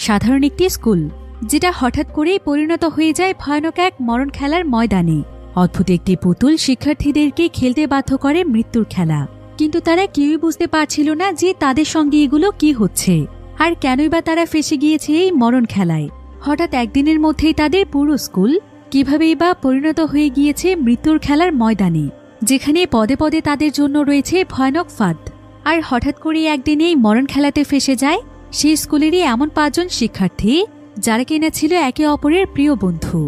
সাধারণ একটি স্কুল, যেটা হঠাৎ করেই পরিণত হয়ে যায় ভয়ানক এক মরণ খেলার ময়দানে। অদ্ভুত একটি পুতুল শিক্ষার্থীদেরকে খেলতে বাধ্য করে মৃত্যুর খেলা, কিন্তু তারা কেউই বুঝতে পারছিল না যে তাদের সঙ্গে এগুলো কি হচ্ছে, আর কেনই বা তারা ফেঁসে গিয়েছে এই মরণ খেলায়। হঠাৎ একদিনের মধ্যেই তাদের পুরো স্কুল কিভাবেই বা পরিণত হয়ে গিয়েছে মৃত্যুর খেলার ময়দানে, যেখানে পদে পদে তাদের জন্য রয়েছে ভয়ানক ফাঁদ। আর হঠাৎ করে একদিন এই মরণ খেলাতে ফেঁসে যায় সেই স্কুলেরই এমন 5 জন শিক্ষার্থী, যারা কিনা ছিল একে অপরের প্রিয় বন্ধু।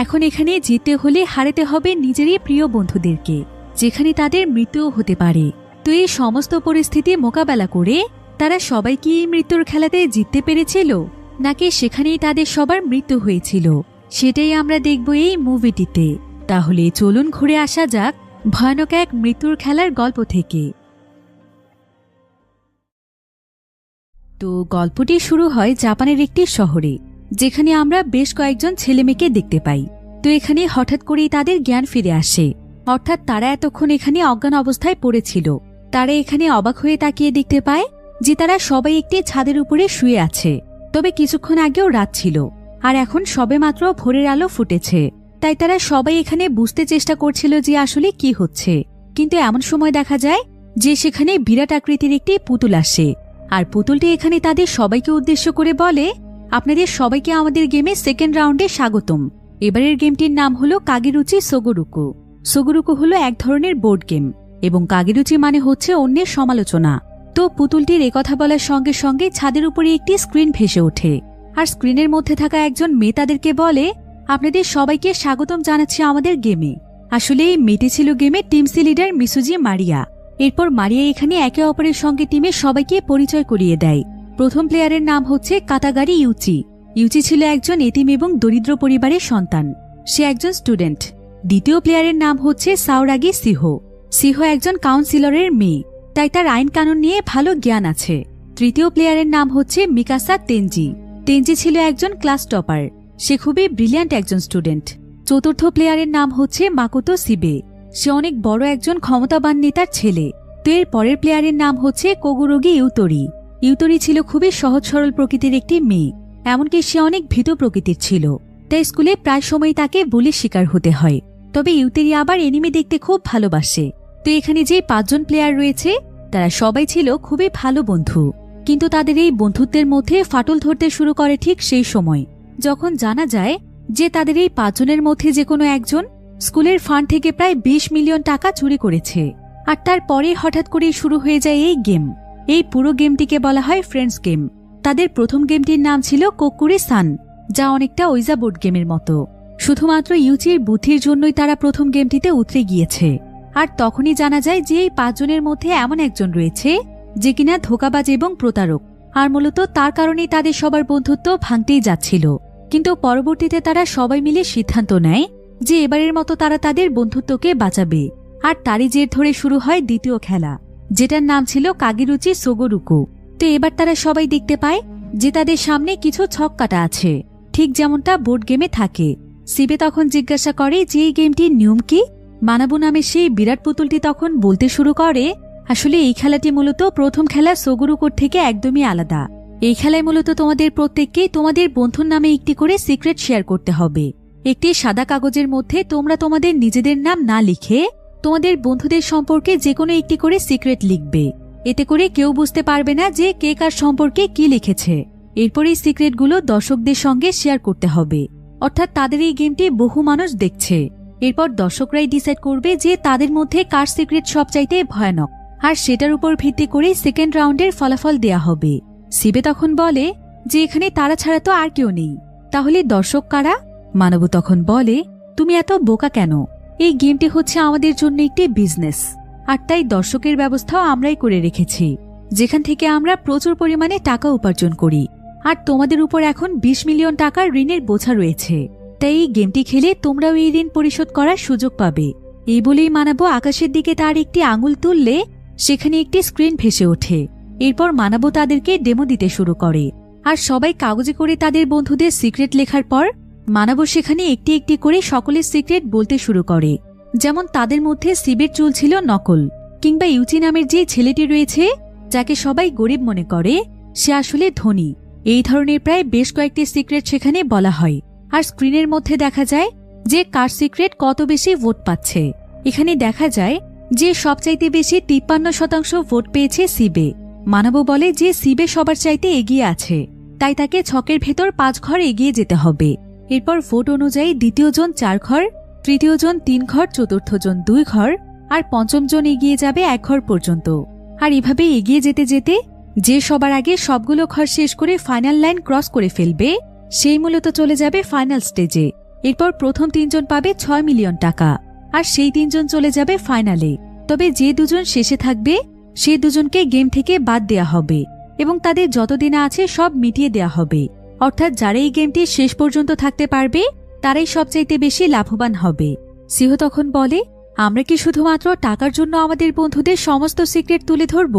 এখন এখানে জিততে হলে হারাতে হবে নিজেরই প্রিয় বন্ধুদেরকে, যেখানে তাদের মৃত্যুও হতে পারে। তো এই সমস্ত পরিস্থিতি মোকাবেলা করে তারা সবাই কি এই মৃত্যুর খেলাতে জিততে পেরেছিল, নাকি সেখানেই তাদের সবার মৃত্যু হয়েছিল, সেটাই আমরা দেখব এই মুভিটিতে। তাহলে চলুন ঘুরে আসা যাক ভয়ানক এক মৃত্যুর খেলার গল্প থেকে। তো গল্পটি শুরু হয় জাপানের একটি শহরে, যেখানে আমরা বেশ কয়েকজন ছেলেমেয়েকে দেখতে পাই। তো এখানে হঠাৎ করেই তাদের জ্ঞান ফিরে আসে, অর্থাৎ তারা এতক্ষণ এখানে অজ্ঞান অবস্থায় পড়েছিল। তারা এখানে অবাক হয়ে তাকিয়ে দেখতে পায় যে তারা সবাই একটি ছাদের উপরে শুয়ে আছে। তবে কিছুক্ষণ আগেও রাত ছিল, আর এখন সবেমাত্র ভোরের আলো ফুটেছে। তাই তারা সবাই এখানে বুঝতে চেষ্টা করছিল যে আসলে কি হচ্ছে। কিন্তু এমন সময় দেখা যায় যে সেখানে বিরাট আকৃতির একটি পুতুল আসে, আর পুতুলটি এখানে তাদের সবাইকে উদ্দেশ্য করে বলে, আপনাদের সবাইকে আমাদের গেমে সেকেন্ড রাউন্ডে স্বাগতম। এবারের গেমটির নাম হলো কাগেরুচি সোগোরুকু। সোগোরুকু হলো এক ধরনের বোর্ড গেম, এবং কাগেরুচি মানে হচ্ছে অন্যের সমালোচনা। তো পুতুলটির একথা বলার সঙ্গে সঙ্গে ছাদের উপরে একটি স্ক্রিন ভেসে ওঠে, আর স্ক্রিনের মধ্যে থাকা একজন মেয়ে তাদেরকে বলে, আপনাদের সবাইকে স্বাগতম জানাচ্ছি আমাদের গেমে। আসলে এই মেয়েটি ছিল গেমের টিমসি লিডার মিসুজি মারিয়া। এরপর মারিয়া এখানে একে অপরের সঙ্গে টিমে সবাইকে পরিচয় করিয়ে দেয়। প্রথম প্লেয়ারের নাম হচ্ছে কাতাগারি ইউচি। ইউচি ছিল একজন এতিম এবং দরিদ্র পরিবারের সন্তান, সে একজন স্টুডেন্ট। দ্বিতীয় প্লেয়ারের নাম হচ্ছে সাওরাগি সিহো। সিহো একজন কাউন্সিলরের মেয়ে, তাই তার আইন কানুন নিয়ে ভালো জ্ঞান আছে। তৃতীয় প্লেয়ারের নাম হচ্ছে মিকাসা তেনজি। তেনজি ছিল একজন ক্লাস টপার, সে খুবই ব্রিলিয়ান্ট একজন স্টুডেন্ট। চতুর্থ প্লেয়ারের নাম হচ্ছে মাকোতো সিবে, সে অনেক বড় একজন ক্ষমতাবান নেতার ছেলে। তো এর পরের প্লেয়ারের নাম হচ্ছে কোগুরোগি ইউতোরি। ইউতোরি ছিল খুবই সহজ সরল প্রকৃতির একটি মেয়ে, এমনকি সে অনেক ভীত প্রকৃতির ছিল, তাই স্কুলে প্রায় সময় তাকে বুলির শিকার হতে হয়। তবে ইউতোরি আবার এনিমে দেখতে খুব ভালোবাসে। তো এখানে যে 5 জন প্লেয়ার রয়েছে তারা সবাই ছিল খুবই ভালো বন্ধু, কিন্তু তাদের এই বন্ধুত্বের মধ্যে ফাটল ধরতে শুরু করে ঠিক সেই সময় যখন জানা যায় যে তাদের এই 5 জনের মধ্যে যে কোনো একজন স্কুলের ফান্ড থেকে প্রায় 20 মিলিয়ন টাকা চুরি করেছে। আর তারপরে হঠাৎ করেই শুরু হয়ে যায় এই গেম। এই পুরো গেমটিকে বলা হয় ফ্রেন্ডস গেম। তাদের প্রথম গেমটির নাম ছিল কোকুরি সান, যা অনেকটা ওইজা বোর্ড গেমের মতো। শুধুমাত্র ইউচির বুদ্ধির জন্যই তারা প্রথম গেমটিতে উতরে গিয়েছে। আর তখনই জানা যায় যে এই 5 জনের মধ্যে এমন একজন রয়েছে যে কিনা ধোঁকাবাজ এবং প্রতারক, আর মূলত তার কারণেই তাদের সবার বন্ধুত্ব ভাঙতেই যাচ্ছিল। কিন্তু পরবর্তীতে তারা সবাই মিলে সিদ্ধান্ত নেয় যে এবারের মতো তারা তাদের বন্ধুত্বকে বাঁচাবে। আর তারই জের ধরে শুরু হয় দ্বিতীয় খেলা, যেটার নাম ছিল কাগেরুচি সোগোরুকু। তো এবার তারা সবাই দেখতে পায় যে তাদের সামনে কিছু ছক কাটা আছে, ঠিক যেমনটা বোর্ড গেমে থাকে। সিবে তখন জিজ্ঞাসা করে যে এই গেমটির নিয়ম কি। মানাবু নামে সেই বিরাট পুতুলটি তখন বলতে শুরু করে, আসলে এই খেলাটি মূলত প্রথম খেলা সোগোরুকুর থেকে একদমই আলাদা। এই খেলায় মূলত তোমাদের প্রত্যেককেই তোমাদের বন্ধুর নামে একটি করে সিক্রেট শেয়ার করতে হবে। একটি সাদা কাগজের মধ্যে তোমরা তোমাদের নিজেদের নাম না লিখে তোমাদের বন্ধুদের সম্পর্কে যে কোনো একটি করে সিক্রেট লিখবে। এতে করে কেউ বুঝতে পারবে না যে কে কার সম্পর্কে কি লিখেছে। এরপর এই সিক্রেটগুলো দর্শকদের সঙ্গে শেয়ার করতে হবে, অর্থাৎ তাদের এই গেমটি বহু মানুষ দেখছে। এরপর দর্শকরাই ডিসাইড করবে যে তাদের মধ্যে কার সিক্রেট সবচাইতে ভয়ানক, আর সেটার উপর ভিত্তি করে সেকেন্ড রাউন্ডের ফলাফল দেয়া হবে। সিবে তখন বলে যে এখানে তারা ছাড়া তো আর কেউ নেই, তাহলে দর্শক কারা? মানবু তখন বলে, তুমি এত বোকা কেন? এই গেমটি হচ্ছে আমাদের জন্য একটি বিজনেস, আর তাই দর্শকের ব্যবস্থাও আমরাই করে রেখেছি, যেখান থেকে আমরা প্রচুর পরিমাণে টাকা উপার্জন করি। আর তোমাদের উপর এখন 20 মিলিয়ন টাকার ঋণের বোঝা রয়েছে, তাই এই গেমটি খেলে তোমরাও এই ঋণ পরিশোধ করার সুযোগ পাবে। এই বলেই মানাবু আকাশের দিকে তার একটি আঙুল তুললে সেখানে একটি স্ক্রিন ভেসে ওঠে। এরপর মানাবু তাদেরকে ডেমো দিতে শুরু করে, আর সবাই কাগজে করে তাদের বন্ধুদের সিক্রেট লেখার পর মানাবু সেখানে একটি একটি করে সকলের সিক্রেট বলতে শুরু করে। যেমন তাদের মধ্যে সিবের চুল ছিল নকল, কিংবা ইউচি নামের যে ছেলেটি রয়েছে যাকে সবাই গরিব মনে করে, সে আসলে ধনী। এই ধরনের প্রায় বেশ কয়েকটি সিক্রেট সেখানে বলা হয়। আর স্ক্রিনের মধ্যে দেখা যায় যে কার সিক্রেট কত বেশি ভোট পাচ্ছে। এখানে দেখা যায় যে সবচাইতে বেশি 53% ভোট পেয়েছে সিবে। মানব বলে যে সিবে সবার চাইতে এগিয়ে আছে, তাই তাকে ছকের ভেতর 5 ঘর এগিয়ে যেতে হবে। এরপর ভোট অনুযায়ী দ্বিতীয় জন 4 ঘর, তৃতীয় জন 3 ঘর, চতুর্থ জন 2 ঘর আর পঞ্চম জন এগিয়ে যাবে 1 ঘর পর্যন্ত। আর এভাবে এগিয়ে যেতে যেতে যে সবার আগে সবগুলো ঘর শেষ করে ফাইনাল লাইন ক্রস করে ফেলবে সেই মূলত চলে যাবে ফাইনাল স্টেজে। এরপর প্রথম 3 জন পাবে 6 মিলিয়ন টাকা আর সেই 3 জন চলে যাবে ফাইনালে। তবে যে 2 জন শেষে থাকবে সেই 2 জনকে গেম থেকে বাদ দেয়া হবে এবং তাদের যতদিন আছে সব মিটিয়ে দেয়া হবে। অর্থাৎ যারা এই গেমটি শেষ পর্যন্ত থাকতে পারবে তারাই সবচাইতে বেশি লাভবান হবে। সিংহ তখন বলে, আমরা কি শুধুমাত্র টাকার জন্য আমাদের বন্ধুদের সমস্ত সিক্রেট তুলে ধরব?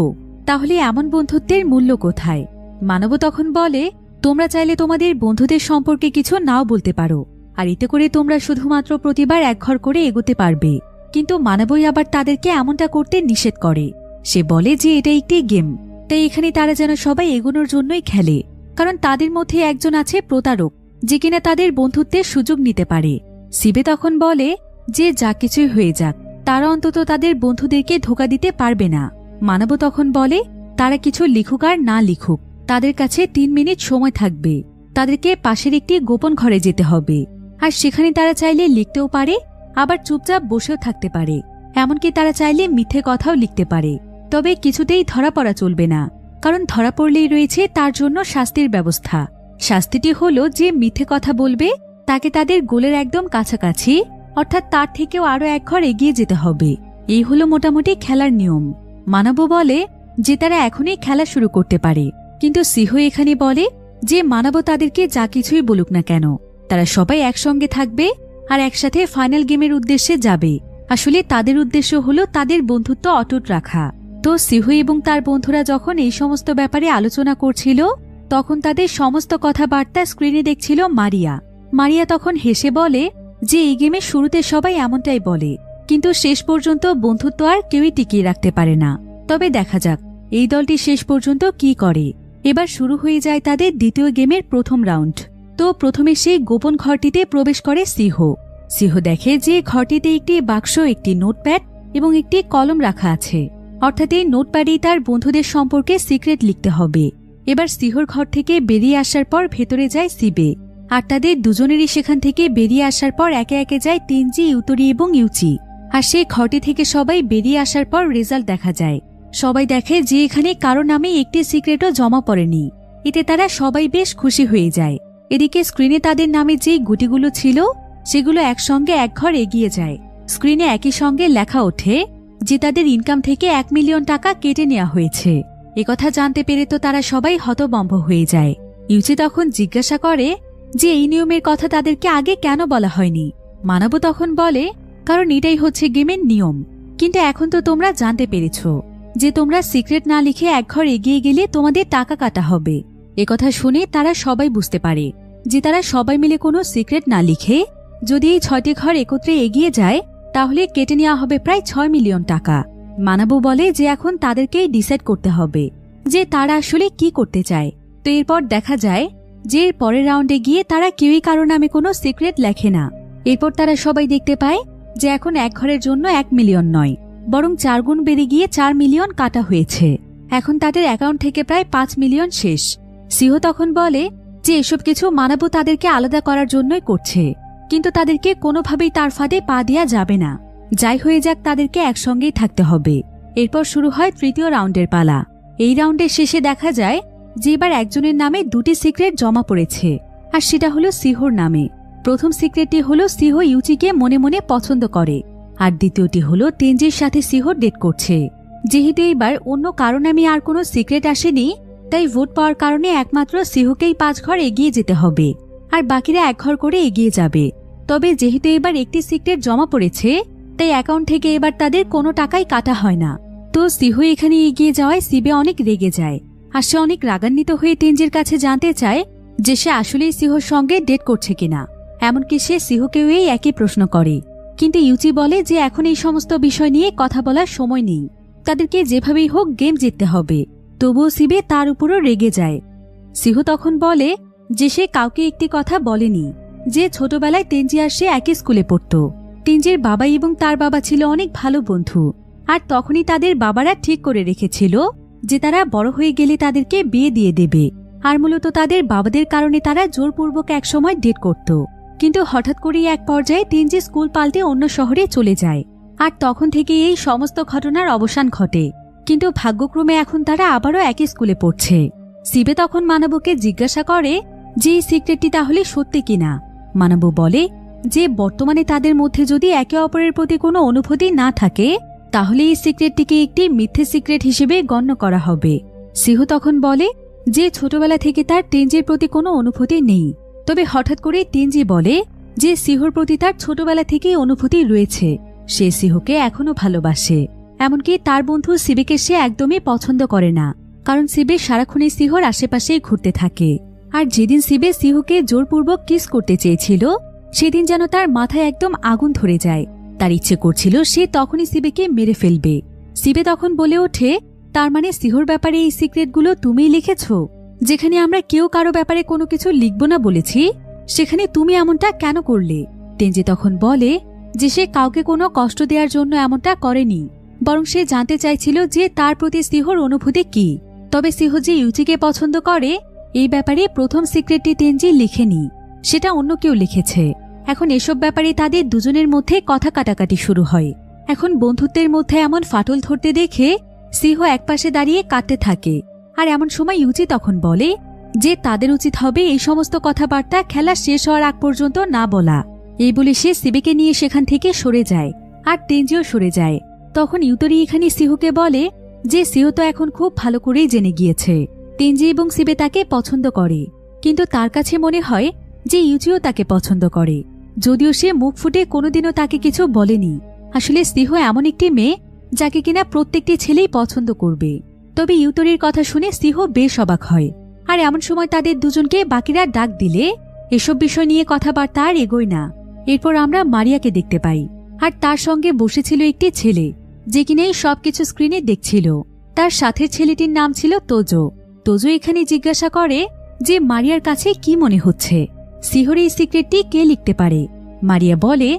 তাহলে এমন বন্ধুত্বের মূল্য কোথায়? মানব তখন বলে, তোমরা চাইলে তোমাদের বন্ধুদের সম্পর্কে কিছু নাও বলতে পারো, আর এতে করে তোমরা শুধুমাত্র প্রতিবার 1 ঘর করে এগোতে পারবে। কিন্তু মানবই আবার তাদেরকে এমনটা করতে নিষেধ করে। সে বলে যে এটা একটি গেম, তাই এখানে তারা যেন সবাই এগোনোর জন্যই খেলে, কারণ তাদের মধ্যে একজন আছে প্রতারক যে কিনা তাদের বন্ধুত্বের সুযোগ নিতে পারে। সিবে তখন বলে যে যা কিছুই হয়ে যাক তারা অন্তত তাদের বন্ধুদেরকে ধোঁকা দিতে পারবে না। মানব তখন বলে, তারা কিছু লিখুক আর না লিখুক তাদের কাছে 3 মিনিট সময় থাকবে। তাদেরকে পাশের একটি গোপন ঘরে যেতে হবে, আর সেখানে তারা চাইলে লিখতেও পারে, আবার চুপচাপ বসেও থাকতে পারে। এমনকি তারা চাইলে মিথ্যে কথাও লিখতে পারে। তবে কিছুতেই ধরা পড়া চলবে না, কারণ ধরা পড়লেই রয়েছে তার জন্য শাস্তির ব্যবস্থা। শাস্তিটি হলো যে মিথ্যে কথা বলবে তাকে তাদের গোলের একদম কাছাকাছি অর্থাৎ তার থেকেও আরো 1 ঘর এগিয়ে যেতে হবে। এই হলো মোটামুটি খেলার নিয়ম। মানব বলে যে তারা এখনই খেলা শুরু করতে পারে, কিন্তু সিংহ এখানে বলে যে মানব তাদেরকে যা কিছুই বলুক না কেন তারা সবাই একসঙ্গে থাকবে আর একসাথে ফাইনাল গেমের উদ্দেশ্যে যাবে। আসলে তাদের উদ্দেশ্য হলো তাদের বন্ধুত্ব অটুট রাখা। তো সিংহ এবং তার বন্ধুরা যখন এই সমস্ত ব্যাপারে আলোচনা করছিল তখন তাদের সমস্ত কথাবার্তা স্ক্রিনে দেখছিল মারিয়া। মারিয়া তখন হেসে বলে যে এই গেমের শুরুতে সবাই এমনটাই বলে, কিন্তু শেষ পর্যন্ত বন্ধুত্ব আর কেউই টিকিয়ে রাখতে পারে না। তবে দেখা যাক এই দলটি শেষ পর্যন্ত কি করে। এবার শুরু হয়ে যায় তাদের দ্বিতীয় গেমের প্রথম রাউন্ড। তো প্রথমে সেই গোপন ঘরটিতে প্রবেশ করে সিংহ। সিংহ দেখে যে ঘরটিতে একটি বাক্স, একটি নোটপ্যাড এবং একটি কলম রাখা আছে। অর্থাৎ এই নোটপ্যাডেই তার বন্ধুদের সম্পর্কে সিক্রেট লিখতে হবে। এবার সিংহর ঘর থেকে বেরিয়ে আসার পর ভেতরে যায় সিবে, আর তাদের দুজনেরই সেখান থেকে বেরিয়ে আসার পর একে একে যায় তেনজি, ইউতরি এবং ইউচি। আর সেই ঘরটি থেকে সবাই বেরিয়ে আসার পর রেজাল্ট দেখা যায়। সবাই দেখে যে এখানে কারো নামে একটি সিক্রেটও জমা পড়েনি। এতে তারা সবাই বেশ খুশি হয়ে যায়। এদিকে স্ক্রিনে তাদের নামে যেই গুটিগুলো ছিল সেগুলো একসঙ্গে 1 ঘর এগিয়ে যায়। স্ক্রিনে একই সঙ্গে লেখা ওঠে যে তাদের ইনকাম থেকে 1 মিলিয়ন টাকা কেটে নেওয়া হয়েছে। একথা জানতে পেরে তো তারা সবাই হতভম্ব হয়ে যায়। ইউচি তখন জিজ্ঞাসা করে যে এই নিয়মের কথা তাদেরকে আগে কেন বলা হয়নি। মানব তখন বলে, কারণ এটাই হচ্ছে গেমের নিয়ম। কিন্তু এখন তো তোমরা জানতে পেরেছ যে তোমরা সিক্রেট না লিখে 1 ঘর এগিয়ে গেলে তোমাদের টাকা কাটা হবে। একথা শুনে তারা সবাই বুঝতে পারে যে তারা সবাই মিলে কোনো সিক্রেট না লিখে যদি এই 6টি ঘর একত্রে এগিয়ে যায় তাহলে কেটে নেওয়া হবে প্রায় 6 মিলিয়ন টাকা। মানব বলে যে এখন তাদেরকেই ডিসাইড করতে হবে যে তারা আসলে কি করতে চায়। তো এরপর দেখা যায় যে এর পরের রাউন্ডে গিয়ে তারা কেউই কারো নামে কোনো সিক্রেট লেখে না। এরপর তারা সবাই দেখতে পায় যে এখন 1 ঘরের জন্য 1 মিলিয়ন নয়, বরং 4 গুণ বেড়ে গিয়ে 4 মিলিয়ন কাটা হয়েছে। এখন তাদের অ্যাকাউন্ট থেকে প্রায় 5 মিলিয়ন শেষ। সিংহ তখন বলে যে এসব কিছু মানব তাদেরকে আলাদা করার জন্যই করছে, কিন্তু তাদেরকে কোনোভাবেই তার ফাঁদে পা দেওয়া যাবে না। যাই হয়ে যাক তাদেরকে একসঙ্গেই থাকতে হবে। এরপর শুরু হয় তৃতীয় রাউন্ডের পালা। এই রাউন্ডের শেষে দেখা যায় যে এবার একজনের নামে 2টি সিক্রেট জমা পড়েছে, আর সেটা হলো সিংহর নামে। প্রথম সিক্রেটটি হলো সিংহ ইউচিকে মনে মনে পছন্দ করে, আর দ্বিতীয়টি হলো তেনজির সাথে সিংহ ডেট করছে। যেহেতু এইবার অন্য কারো নামে আর কোনো সিক্রেট আসেনি, তাই ভোট পাওয়ার কারণে একমাত্র সিংহকেই 5 ঘর এগিয়ে যেতে হবে, আর বাকিরা 1 ঘর করে এগিয়ে যাবে। তবে যেহেতু এবার একটি সিক্রেট জমা পড়েছে তাই অ্যাকাউন্ট থেকে এবার তাদের কোনো টাকাই কাটা হয় না। তো সিংহ এখানে এগিয়ে যাওয়ায় সিবে অনেক রেগে যায়, আর সে অনেক রাগান্বিত হয়ে তেনজির কাছে জানতে চায় যে সে আসলেই সিংহর সঙ্গে ডেট করছে কিনা। এমনকি সে সিংহকেও এই একই প্রশ্ন করে, কিন্তু ইউচি বলে যে এখন এই সমস্ত বিষয় নিয়ে কথা বলার সময় নেই, তাদেরকে যেভাবেই হোক গেম জিততে হবে। তবুও সিবে তার উপরও রেগে যায়। সিহু তখন বলে যে সে কাউকে একটি কথা বলেনি, যে ছোটবেলায় তেনজি আর সে একই স্কুলে পড়ত। তেনজির বাবা এবং তার বাবা ছিল অনেক ভালো বন্ধু, আর তখনই তাদের বাবারা ঠিক করে রেখেছিল যে তারা বড় হয়ে গেলে তাদেরকে বিয়ে দিয়ে দেবে। আর মূলত তাদের বাবাদের কারণে তারা জোরপূর্বক একসময় ডেট করত। কিন্তু হঠাৎ করেই এক পর্যায়ে তেনজি স্কুল পাল্টে অন্য শহরে চলে যায়, আর তখন থেকে এই সমস্ত ঘটনার অবসান ঘটে। কিন্তু ভাগ্যক্রমে এখন তারা আবারও একই স্কুলে পড়ছে। সিবে তখন মানবকে জিজ্ঞাসা করে যে এই সিক্রেটটি তাহলে সত্যি কিনা। মানব বলে যে বর্তমানে তাদের মধ্যে যদি একে অপরের প্রতি কোনো অনুভূতি না থাকে, তাহলে এই সিক্রেটটিকে একটি মিথ্যে সিক্রেট হিসেবে গণ্য করা হবে। সিহু তখন বলে যে ছোটবেলা থেকে তার তেনজির প্রতি কোনো অনুভূতি নেই, তবে হঠাৎ করে তেনজি বলে যে সিহুর প্রতি তার ছোটবেলা থেকেই অনুভূতি রয়েছে। সে সিহুকে এখনো ভালোবাসে, এমনকি তার বন্ধু সিবেকে সে একদমই পছন্দ করে না, কারণ সিবে সারাক্ষণই সিহুর আশেপাশেই ঘুরতে থাকে। আর যেদিন সিবে সিহুকে জোরপূর্বক কিস করতে চেয়েছিল, সেদিন যেন তার মাথায় একদম আগুন ধরে যায়। তার ইচ্ছে করছিল সে তখনই সিবেকে মেরে ফেলবে। সিবে তখন বলে ওঠে, তার মানে সিহুর ব্যাপারে এই সিক্রেটগুলো তুমিই লিখেছ? যেখানে আমরা কেউ কারো ব্যাপারে কোনো কিছু লিখব না বলেছি, সেখানে তুমি এমনটা কেন করলে? তেনজি তখন বলে যে সে কাউকে কোনো কষ্ট দেওয়ার জন্য এমনটা করেনি, বরং সে জানতে চাইছিল যে তার প্রতি সিহুর অনুভূতি কি। তবে সিহু যে ইউচিকে পছন্দ করে, এই ব্যাপারে প্রথম সিক্রেটটি তেনজি লিখেনি, সেটা অন্য কেউ লিখেছে। এখন এসব ব্যাপারে তাদের দুজনের মধ্যে কথা কাটাকাটি শুরু হয়। এখন বন্ধুত্বের মধ্যে এমন ফাটল ধরতে দেখে সিহু একপাশে দাঁড়িয়ে কাঁদতে থাকে। আর এমন সময় ইউচি তখন বলে যে তাদের উচিত হবে এই সমস্ত কথাবার্তা খেলা শেষ হওয়ার আগ পর্যন্ত না বলা। এই বলে সে সিবেকে নিয়ে সেখান থেকে সরে যায়, আর তেনজিও সরে যায়। তখন ইউতরি এখানে সিহুকে বলে যে সিহু তো এখন খুব ভালো করেই জেনে গিয়েছে তেনজি এবং সিবে তাকে পছন্দ করে, কিন্তু তার কাছে মনে হয় যে ইউচিও তাকে পছন্দ করে, যদিও সে মুখ ফুটে কোনোদিনও তাকে কিছু বলেনি। আসলে সিহু এমন একটি মেয়ে যাকে কিনা প্রত্যেকটি ছেলেই পছন্দ করবে। তবে ইউতরির কথা শুনে সিহু বেশ অবাক হয়। আর এমন সময় তাদের দুজনকে বাকিরা ডাক দিলে এসব বিষয় নিয়ে কথাবার্তা আর এগোয় না। এরপর আমরা মারিয়াকে দেখতে পাই, আর তার সঙ্গে বসেছিল একটি ছেলে যে কিনা এই সবকিছু স্ক্রিনে দেখছিল। তার সাথের ছেলেটির নাম ছিল তোজো। তোজো এখানে জিজ্ঞাসা করে যে মারিয়ার কাছে কি মনে হচ্ছে, সিহুর এই সিক্রেটটি কে লিখতে পারে। মারিয়া বলে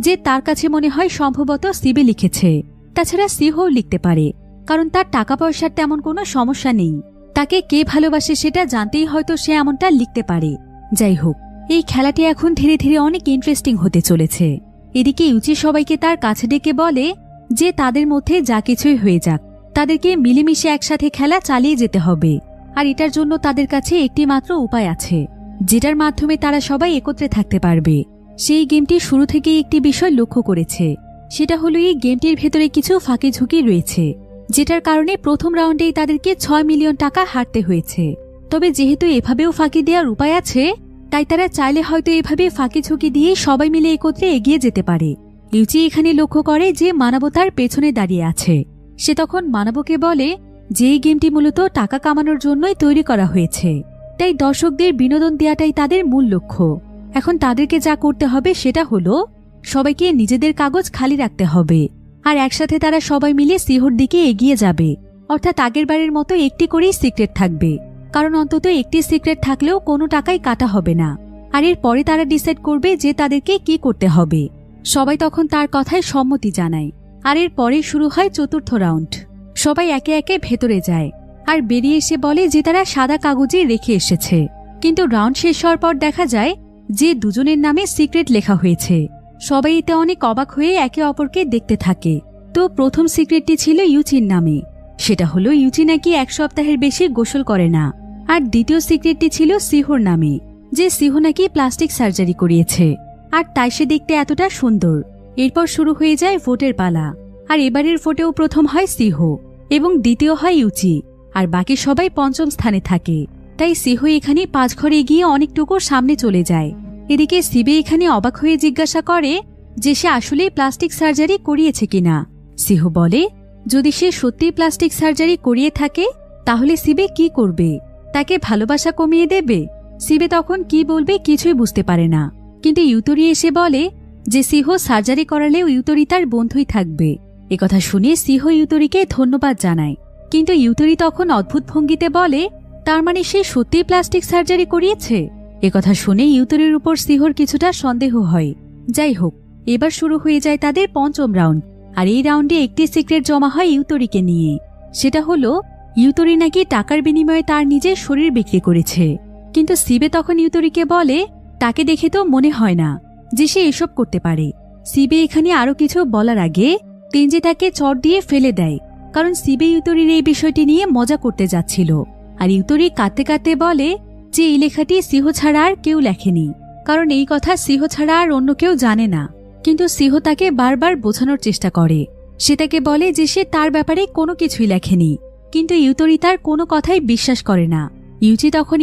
যে তার কাছে মনে হয় সম্ভবত সিবে লিখেছে। তাছাড়া সিহুও লিখতে পারে, কারণ তার টাকা পয়সার তেমন কোনো সমস্যা নেই। তাকে কে ভালোবাসে সেটা জানতেই হয়তো সে এমনটা লিখতে পারে। যাই হোক, এই খেলাটি এখন ধীরে ধীরে অনেক ইন্টারেস্টিং হতে চলেছে। এদিকে ইউচি সবাইকে তার কাছে ডেকে বলে যে তাদের মধ্যে যা কিছুই হয়ে যাক, তাদেরকে মিলেমিশে একসাথে খেলা চালিয়ে যেতে হবে। আর এটার জন্য তাদের কাছে একটি মাত্র উপায় আছে, যেটার মাধ্যমে তারা সবাই একত্রে থাকতে পারবে। সেই গেমটি শুরু থেকেই একটি বিষয় লক্ষ্য করেছে, সেটা হলো এই গেমটির ভেতরে কিছু ফাঁকি ঝুঁকি রয়েছে, যেটার কারণে প্রথম রাউন্ডেই তাদেরকে 6 মিলিয়ন টাকা হারতে হয়েছে। তবে যেহেতু এভাবেও ফাঁকি দেওয়ার উপায় আছে, তাই তারা চাইলে হয়তো এভাবে ফাঁকি ঝুঁকি দিয়ে সবাই মিলে একত্রে এগিয়ে যেতে পারে। ইউচি এখানে লক্ষ্য করে যে মানব তার পেছনে দাঁড়িয়ে আছে। সে তখন মানবকে বলে যে এই গেমটি মূলত টাকা কামানোর জন্যই তৈরি করা হয়েছে, তাই দর্শকদের বিনোদন দেওয়াটাই তাদের মূল লক্ষ্য। এখন তাদেরকে যা করতে হবে সেটা হলো সবাইকে নিজেদের কাগজ খালি রাখতে হবে, আর একসাথে তারা সবাই মিলে সিহুর দিকে এগিয়ে যাবে। অর্থাৎ আগেরবারের মতো একটি করেই সিক্রেট থাকবে, কারণ অন্তত একটি সিক্রেট থাকলেও কোনো টাকাই কাটা হবে না। আর এর পরে তারা ডিসাইড করবে যে তাদেরকে কি করতে হবে। সবাই তখন তার কথায় সম্মতি জানায়, আর এর পরে শুরু হয় চতুর্থ রাউন্ড। সবাই একে একে ভেতরে যায় আর বেরিয়ে এসে বলে যে তারা সাদা কাগজে রেখে এসেছে। কিন্তু রাউন্ড শেষ হওয়ার পর দেখা যায় যে দুজনের নামে সিক্রেট লেখা হয়েছে। সবাই এতে অনেক অবাক হয়ে একে অপরকে দেখতে থাকে। তো প্রথম সিক্রেটটি ছিল ইউচির নামে, সেটা হলো ইউচি নাকি 1 সপ্তাহের বেশি গোসল করে না। আর দ্বিতীয় সিক্রেটটি ছিল সিহুর নামে, যে সিহু নাকি প্লাস্টিক সার্জারি করিয়েছে, আর তাই সে দেখতে এতটা সুন্দর। এরপর শুরু হয়ে যায় ভোটের পালা, আর এবারের ভোটেও প্রথম হয় সিহু এবং দ্বিতীয় হয় ইউচি, আর বাকি সবাই পঞ্চম স্থানে থাকে। তাই সিহু এখানে 5 ঘরে গিয়ে অনেকটুকু সামনে চলে যায়। এদিকে সিবে এখানে অবাক হয়ে জিজ্ঞাসা করে যে সে আসলেই প্লাস্টিক সার্জারি করিয়েছে কিনা। সিহু বলে যদি সে সত্যিই প্লাস্টিক সার্জারি করিয়ে থাকে তাহলে সিবে কি করবে, তাকে ভালোবাসা কমিয়ে দেবে? সিবে তখন কি বলবে কিছুই বুঝতে পারে না। কিন্তু ইউতরি এসে বলে যে সিহু সার্জারি করালেও ইউতরি তার বন্ধুই থাকবে। একথা শুনে সিহু ইউতরিকে ধন্যবাদ জানায়, কিন্তু ইউতরি তখন অদ্ভুত ভঙ্গিতে বলে তার মানে সে সত্যিই প্লাস্টিক সার্জারি করিয়েছে। একথা শুনে ইউতরির উপর সিহর কিছুটা সন্দেহ হয়। যাই হোক, এবার শুরু হয়ে যায় তাদের পঞ্চম রাউন্ড। আর এই রাউন্ডে একটি সিক্রেট জমা হয় ইউতরিকে নিয়ে। সেটা হলো ইউতরি নাকি টাকার বিনিময়ে তার নিজের শরীর বিক্রি করেছে। কিন্তু সিবে তখন ইউতরিকে বলে তাকে দেখে তো মনে হয় না যে সে এসব করতে পারে। সিবে এখানে আরো কিছু বলার আগে তেনজি তাকে চট দিয়ে ফেলে দেয়, কারণ সিবে ইউতরির এই বিষয়টি নিয়ে মজা করতে যাচ্ছিল। আর ইউতরি কাঁদতে কাঁদতে বলে যে এই লেখাটি সিহো ছাড়া আর কেউ লেখেনি, কারণ এই কথা সিহো ছাড়া আর অন্য কেউ জানে না। কিন্তু সিহো তাকে বারবার বোঝানোর চেষ্টা করে। সে তাকে বলে যে সে তার ব্যাপারে কোনো কিছুই লেখেনি, কিন্তু ইউতরি তার কোনো কথাই বিশ্বাস করে না। ইউচি তখন